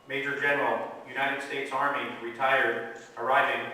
Major General, United States Army, retired, arriving.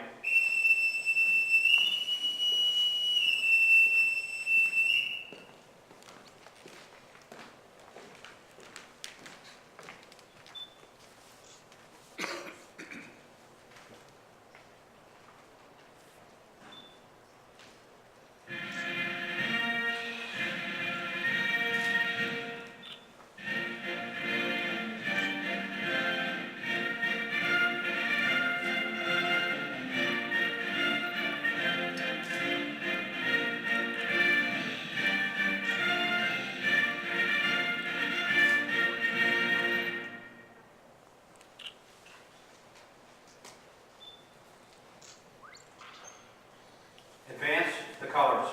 Advance the colors.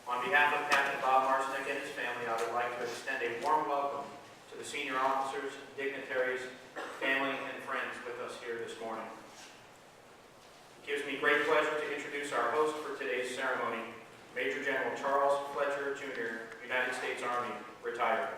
On behalf of Captain BobMarcinek and his family, I would like to extend a warm welcome to the senior officers, dignitaries, family, and friends with us here this morning. It gives me great pleasure to introduce our host for today's ceremony, Major General Charles Fletcher, Jr., United States Army, retired.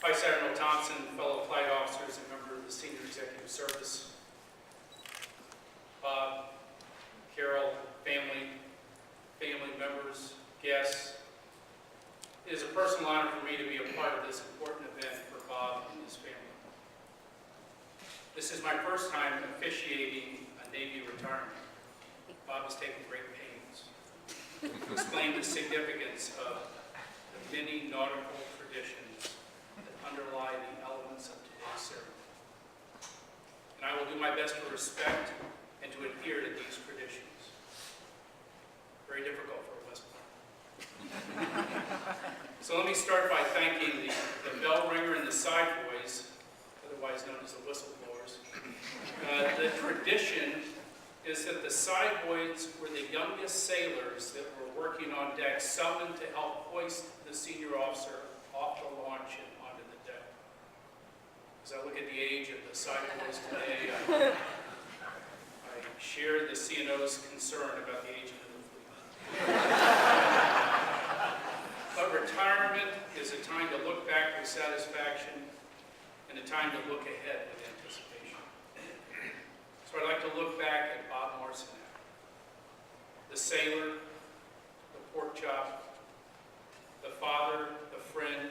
Vice Admiral Thompson, fellow flight officers, and member of the Senior Executive Service, Bob, Carol, family members, guests. It is a personal honor for me to be a part of this important event for Bob and his family. This is my first time officiating a Navy retirement. Bob has taken great pains to explain the significance of the many nautical traditions that underlie the elements of today's ceremony. And I will do my best to respect and to adhere to these traditions. Very difficult for a West Point. So let me start by thanking the bell ringer and the side boys, otherwise known as the whistleblowers. The tradition is that the side boys were the youngest sailors that were working on deck, summoned to help hoist the senior officer off the launch and onto the deck. As I look at the age of the side boys today, I share the CNO's concern about the age of the fleet. But retirement is a time to look back with satisfaction and a time to look ahead with anticipation. So I'd like to look back at Bob Marcinek, the sailor, the pork chop, the father, the friend,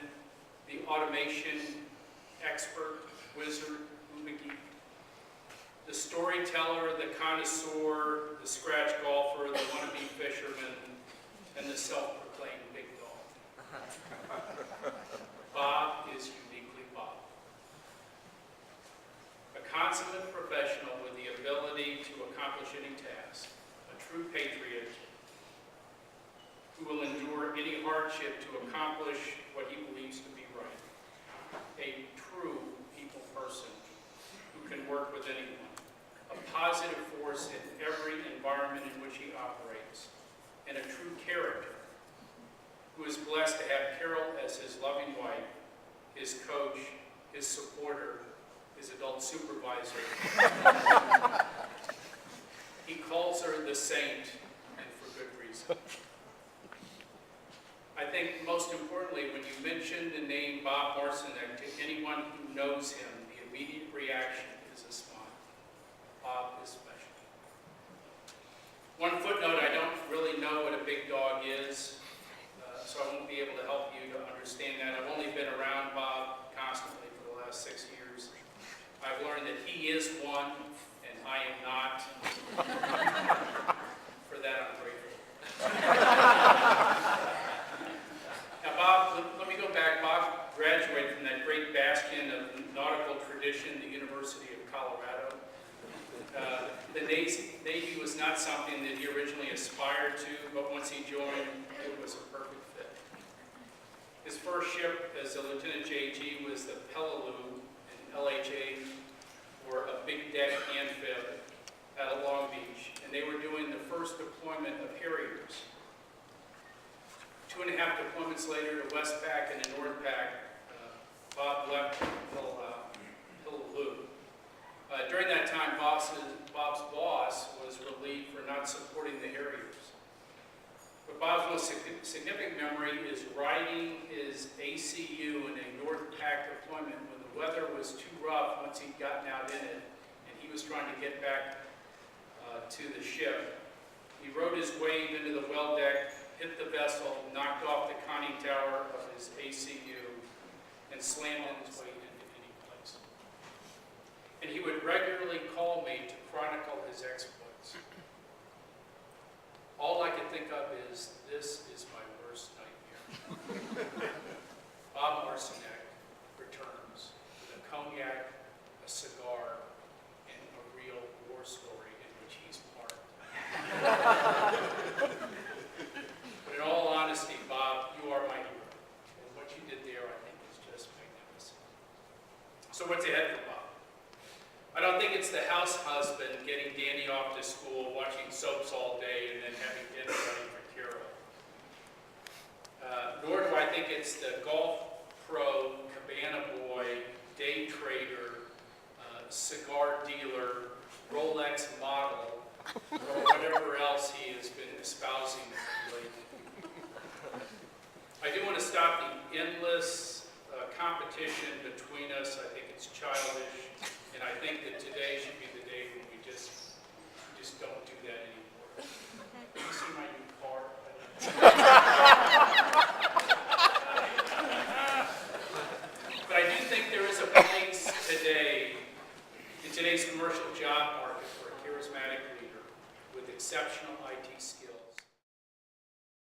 the automation expert, wizard, Umagi, the storyteller, the connoisseur, the scratch golfer, the wannabe fisherman, and the self-proclaimed big dog. Bob is uniquely Bob. A consummate professional with the ability to accomplish any task, a true patriot who will endure any hardship to accomplish what he believes to be right, a true people person who can work with anyone, a positive force in every environment in which he operates, and a true character who is blessed to have Carol as his loving wife, his coach, his supporter, his adult supervisor. He calls her the saint, and for good reason. I think most importantly, when you mention the name Bob Marcinek to anyone who knows him, the immediate reaction is a smile. Bob is special. One footnote, I don't really know what a big dog is, so I won't be able to help you to understand that. I've only been around Bob constantly for the last 6 years. I've learned that he is one, and I am not. For that, I'm grateful. Now, Bob, let me go back. Bob graduated from that great bastion of nautical tradition, the University of Colorado. The was not something that he originally aspired to, but once he joined, it was a perfect fit. His first ship as a Lieutenant JG was the Peleliu in LHA, or a big deck amphib at Long Beach, and they were doing the first deployment of Harriers. 2.5 deployments later to Westpac and the Northpac, Bob left Peleliu. During that time, Bob's boss was relieved for not supporting the Harriers. But Bob's most significant memory is riding his ACU in a Northpac deployment when the weather was too rough once he'd gotten out in it, and he was trying to get back to the ship. He rode his wave into the well deck, hit the vessel, knocked off the conning tower of his ACU, and slammed on his way into any place. And he would regularly call me to chronicle his exploits. All I could think of is, this is my worst nightmare. BobMarcinek returns with a cognac, a cigar, and a real war story in which he's part. But in all honesty, Bob, you are my hero. And what you did there, I think, is just magnificent. So what's ahead for Bob? I don't think it's the house husband getting Danny off to school, watching soaps all day, and then having dinner ready for Carol. Nor do I think it's the golf pro, cabana boy, day trader, cigar dealer, Rolex model, or whatever else he has been espousing lately. I do want to stop the endless competition between us. I think it's childish. And I think that today should be the day when we just don't do that anymore. You see my new car? But I do think there is a place today, in today's commercial job market, for a charismatic leader with exceptional IT skills